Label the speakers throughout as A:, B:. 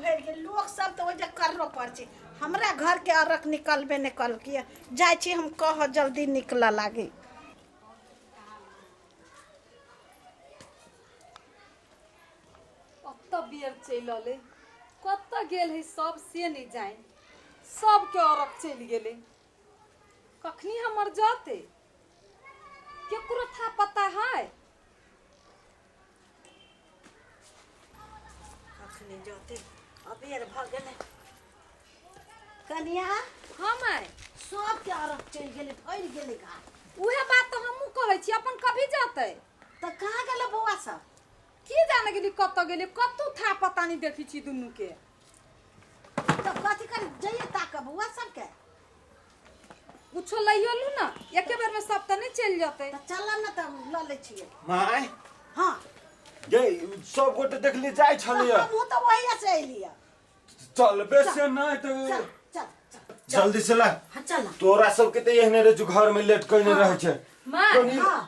A: भर गेल लोग सब तो वजह करलो पर छै हमरा घर के अरक निकलबे निकल के जाय छी हम कह जल्दी निकल लागे
B: कत्ता बियर चल ले कत्ता गेल है सब से नहीं जाए सब के औरत चल गेले कखनी हमर जाते केकरो था पता है
A: कखनी जाते अबेर भ गेले कनिया
B: हम
A: सब के अरक चल गेले भर गेले का
B: उहे बात तो हमहू कहै छी अपन कभी जाते
A: त कहां गेले बौआ सब
B: की जाने गेली कत्ता गेली कत्तू था पता नहीं देखी छी दुनू के
A: तो कथी कर जइए ताक बौआ सब के
B: कुछो लइयो लू ना एके बेर में सब त नहीं चल जाते
A: त चल न त ल ले छिए
C: माय
A: हां
C: ये सब गोटे देखली जाय छलिए
A: हम तो वही से एलिया
C: चल बेसे नहीं तो
A: चल चल
C: जल्दी से ला
A: हां चल
C: तोरा सब के त एहने रे जो घर में लेट कइने रहे छे
B: मां
A: हां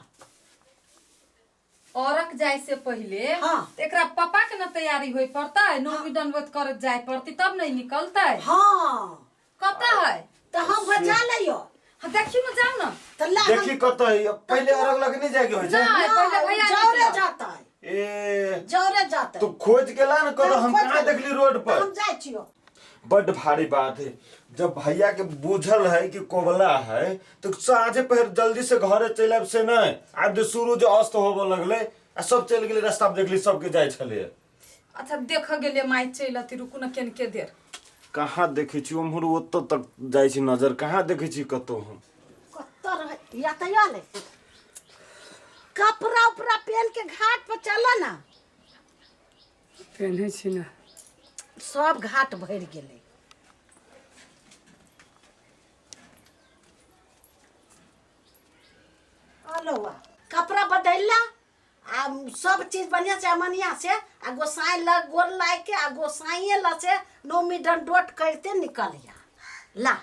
B: औरक जाए से पहले
A: हाँ।
B: एकरा पापा के न तैयारी होई पड़ता है नौमी दंडवत कर जाए पड़ती तब नहीं निकलता है
A: हां
B: कता है
A: त हम बजा लियो
B: हाँ देखियो ना जाओ ना
A: त ला
C: देखी कत है पहले अलग लगने जाके होय छे
B: नहीं पहले भैया
A: जौरे जाता है
C: ए
A: जौरे जाता है
C: तो खोज गेला न कत हम
A: खोज
C: कहां
A: के-
C: देखली रोड पर
A: हम जाय छियो
C: बड़ भारी बात है जब भैया के बूझल है कि कोबला है तो साँझे पहर जल्दी से घरे चल आब से नहीं आब जो सूरज अस्त होबे लगले आ सब चल गेले रास्ता पे देखली सबके जाय छले
B: अच्छा देख गेले माई चलती रुकू न केन के देर
C: कहाँ देखे छी उम्हर ओत तक जाय छी नजर कहाँ देखे छी कतो हम
A: कत्ता रह या त याले कपड़ा उपड़ा पहन के घाट पर चला ना
D: पहने छी ना
A: सब घाट भर गेले अलोवा कपड़ा बदलला आ सब चीज बढ़िया से अमनिया से आ गोसाई लग गोर लाय के आ गोसाइए ल से नौमी डंडोट करते निकलिया ला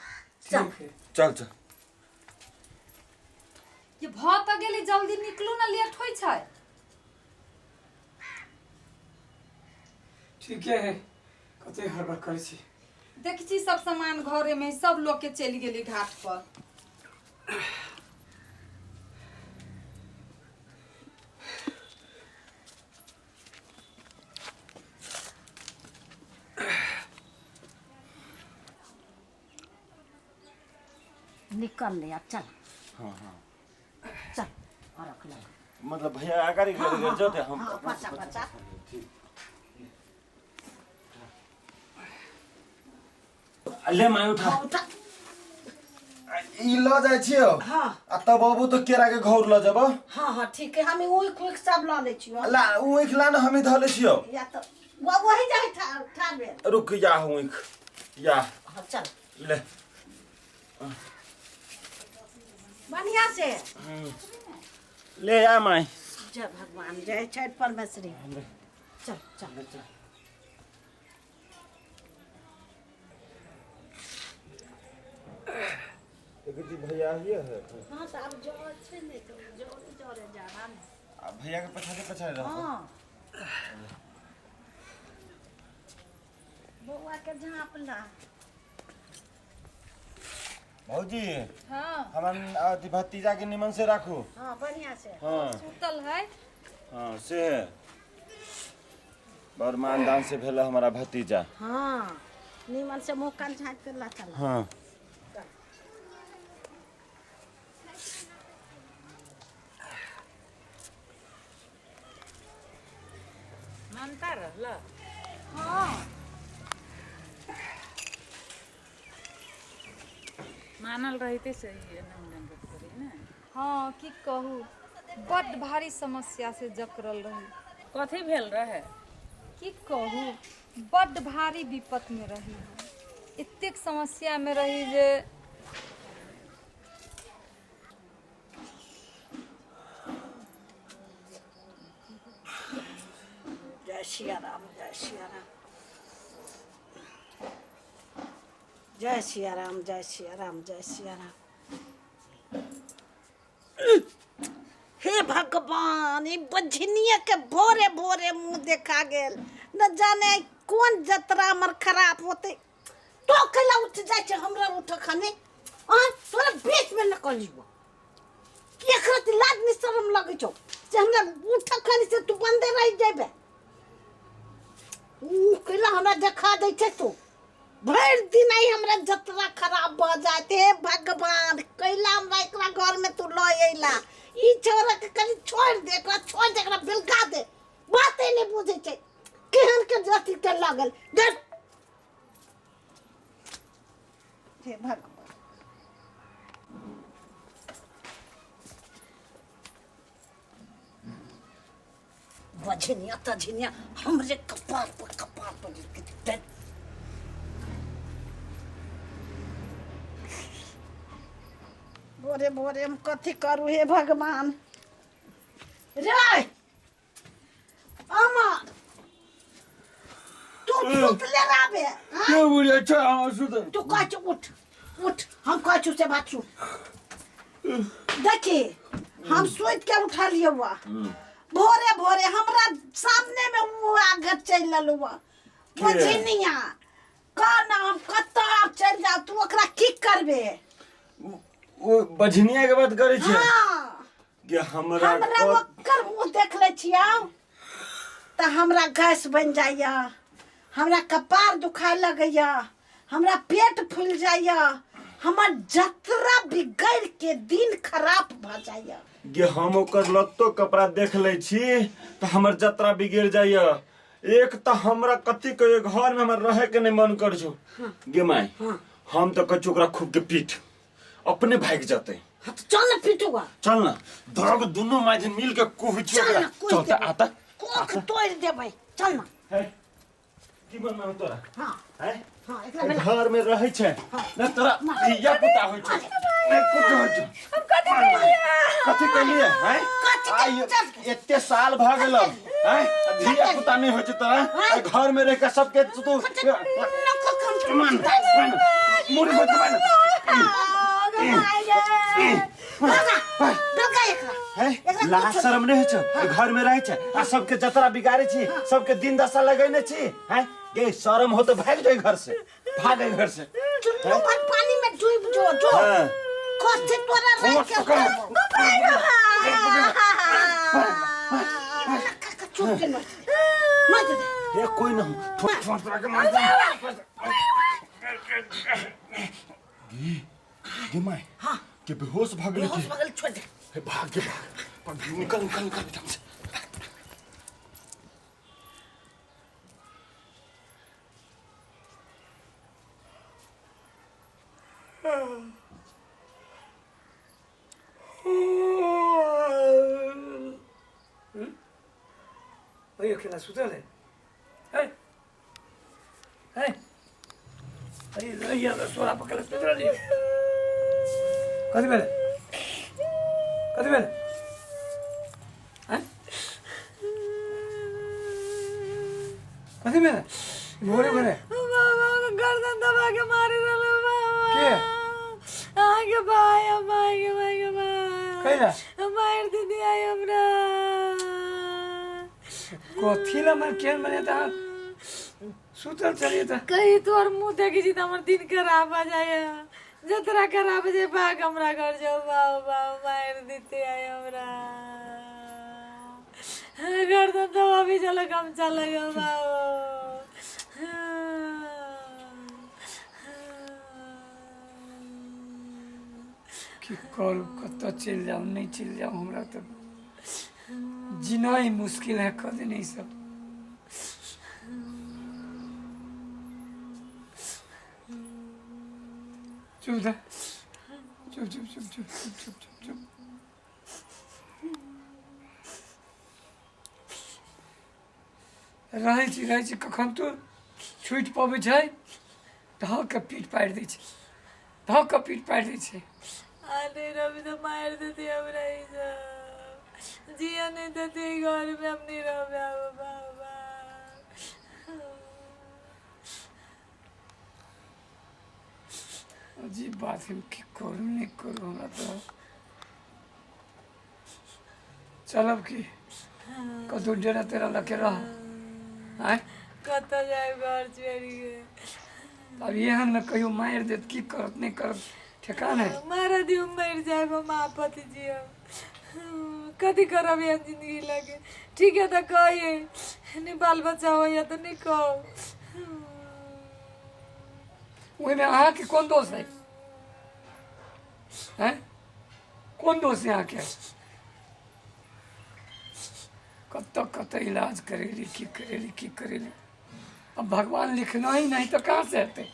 A: चल
C: चल चल
B: ये भ त गेली जल्दी निकलू ना लेट होई छै
D: ठीक है कते हड़बड़ करे छी
B: देखी छी सब सामान घरे में सब लोग के चली गेली घाट पर
A: निकल ले अब चल
C: हां हां
A: चल और रख ले
C: मतलब भैया आगारी गए जते हम
A: हाँ, पचा पचा
C: ले माय उठा
A: उठा
C: ई ल जाय छियो
A: हाँ
C: आ तब बाबू तो केरा के घौर ल जब
A: हाँ हाँ ठीक है हम वही क्विक सब ला ले छियो
C: ला उ खिला न हमें धले छियो
A: या तो वो वही जाए ठाड़बे
C: रुक जा हूं या
A: हाँ चल
C: ले
A: बढ़िया से
C: ले आ माय
A: जय भगवान जय छठ परमेश्वरी चल चल
C: एक जी भैया ये है
A: हाँ तो अब जो अच्छे नहीं तो जोरे जा रहा है
C: अब भैया के पछाड़े रहो
A: हाँ बउआ के झाँपला
C: भौजी
B: हां
C: हमन अथी भतीजा के निमन से राखो
A: हाँ बढ़िया से
C: हाँ
B: सुतल है
C: हाँ से बड़ मानदान से भेल हमारा भतीजा
A: हाँ नीमन से मुँह कान झाँक कर ला चला
C: हाँ
B: मानता रहला
A: हाँ
E: मानल रहते सही है नंदन करी ना
B: हाँ की कहू बड़ भारी समस्या से जकरल रही
E: कथी भेल रहे
B: की कहू बड़ भारी विपत में रही इतने समस्या में रही जे
A: जय सिया राम जय सिया राम जय सिया राम जय सिया राम जय सिया राम हे भगवान ई बझनिया के भोरे भोरे मुंह देखा गेल न जाने कौन जतरा हमर खराब होते तो कला उठ जाए छे हमरा उठ खाने तोरा बीच में न कलियो कि एकरा लाज नि शरम लगे छौ जे हमरा उठ खाने से तू बंदे रह जेबे कला हमरा देखा दे छे तू भर दिन आई हमरा जतरा खराब भ जाते भगवान कैला हमरा एकरा घर में तू ल अइला ई छोरा के कनी छोड़ दे एकरा बिलगा दे बाते नहीं बुझे छे केहन के जाति के लागल देख हे भगवान बझनिया तझनिया हमरे कपार पर दे बोरे बोरे हम कथी करू हे भगवान रे अमर तू चुप ले राबे
D: क्या बुढ़िया अच्छा हाँ सुधर
A: तू काच उठ उठ हम काचू से बाचू देखी हम सोच के उठा लियो हुआ भोरे भोरे हमरा सामने में वो आगे चल ललुआ बझनिया कौन हम कत्ता आप चल जा तू ओकरा की करबे
C: वो बझनिया के बात करे छे
A: हाँ
C: कि हमरा
A: ओकर मुंह देख ले छिया त हमरा गैस बन जाइया हमरा कपार दुखाए लगैया हमरा पेट फूल जाइया हमर जतरा बिगड़ के दिन खराब भ जाइया
C: गे हम ओकर लत्तो कपड़ा देख ले छी त हमर जतरा बिगड़ जाइए एक त हमरा कथी के घर में हमर रहे के नहीं मन कर छो गे माई हम तो कछु ओकरा खूब के पीठ अपने भाग जाते
A: हाँ तो चल ना पीटूगा
C: चल ना धरक दोनों माई मिल के कोह
A: चल ना कोई
C: चलता आता
A: कोख तोड़ दे भाई चल ना
C: है की मन में तोरा
A: हाँ
C: है
A: हाँ एकरा में
C: घर में रहे छे न तोरा या पुता होय छे नहीं कुछ होय छे कथी कलिए हैं आई एते साल भ गेलो हैं धिया पुता नहीं होय छे तोरा घर में रह के सबके तू मन मुड़ी मत लाज शर्म नहीं छे घर में रहे छे आ सबके जतरा बिगाड़े छी सबके दिन दशा लगैने छी हैं गे शर्म हो तो भाग जाए घर से भागे घर से
A: पानी में डूब जो कोसे तोरा रह के चुप के मत
C: ये कोई ना ठोक के मार दे गे माय हां के बेहोश भाग गई
A: बेहोश भागल छोड़ दे
C: भाग के भाग निकल निकल निकल एकदम से
D: भैया खेला सुतल है है अरे भैया सोना पकड़ सुतल है कथी भेल हैं कथी भेल भोरे भोरे
B: बाबा को गर्दन दबा के मारे रहलो बाबा
D: के
B: आगे भाई के भाई
D: कैला
B: मार दीदी आई हमरा
D: कथी ला मन केन बने ता सुतल चलिए ता
B: कहीं तोर मुंह देखी छी त हमर दिन खराब आ जाए जतरा खराब हो जाए भाग हमरा घर जाओ बाबा मार दीदी आई हमरा गर्दन दबा भी चलो कम चल गयो बाबा
D: कि कल कत चल जाऊँ नहीं चल जाऊँ हमरा तो जीना ही मुश्किल है कद नहीं सब चुप था चुप चुप चुप चुप चुप चुप चुप चुप रहै छी कखन तो छुटि पबै छै धऽ के पीठ पारि दै छै धऽ के पीठ पारि दै छै
B: अरे रवि तो मार देती हमरा ई सब जिया नहीं देती घर में अपनी रवि बाबा
D: अजीब बात है कि करू नहीं करू हमरा तो चलब की कतौ डेरा तेरा लके रह आय
B: कतऽ जाए घर छोड़ि के।
D: अब एहन में कहियो मारि देत की करत नहीं करत ठेकान है।
B: मारा दियो मर जाए हम आपत जी कथी करब एहन जिंदगी लगे। ठीक है तो कहिए नहीं बाल बच्चा हो या तो नहीं कहो।
D: वही में अहाँ के कौन दोष है? हैं? कौन दोष है यहाँ के? कत इलाज करेली की करेली। अब भगवान लिखना ही नहीं तो कहाँ से आते?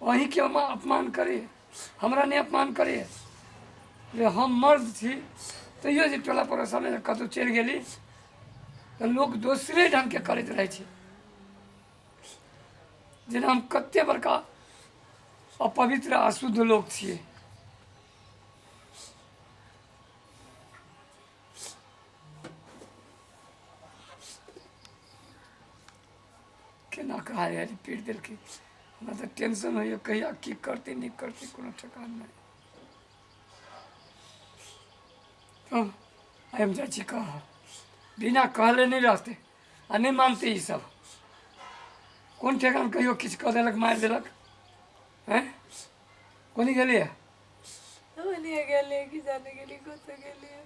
D: वही के हम अपमान करे, हमरा नहीं अपमान करे। जे हम मर्द थी तो ये जे टोला पड़ोसा में कतौ चलि गेली तो लोग दोसरे ढंग के करैत रहे छै। जेना हम कते बड़का अपवित्र अशुद्ध लोग छियै। केना कहा यार पीट देलकै। हमरा तो टेंशन होइए कहिया की करते नहीं करते कोनो ठेकान नहीं। हम जाइ छी कह बिना कहले नहीं रहते आ नहीं मानते ये सब। कौन ठेकान कहियो किछु कह देलक मारि देलक हैं? कोनी गेलिए?
B: ओनिए गेलिए कि जाने गेलिए कतऽ गेलिए।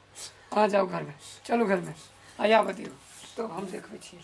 D: आ जाओ घर में, चलो घर में आया बतियो तो हम देखबै छी।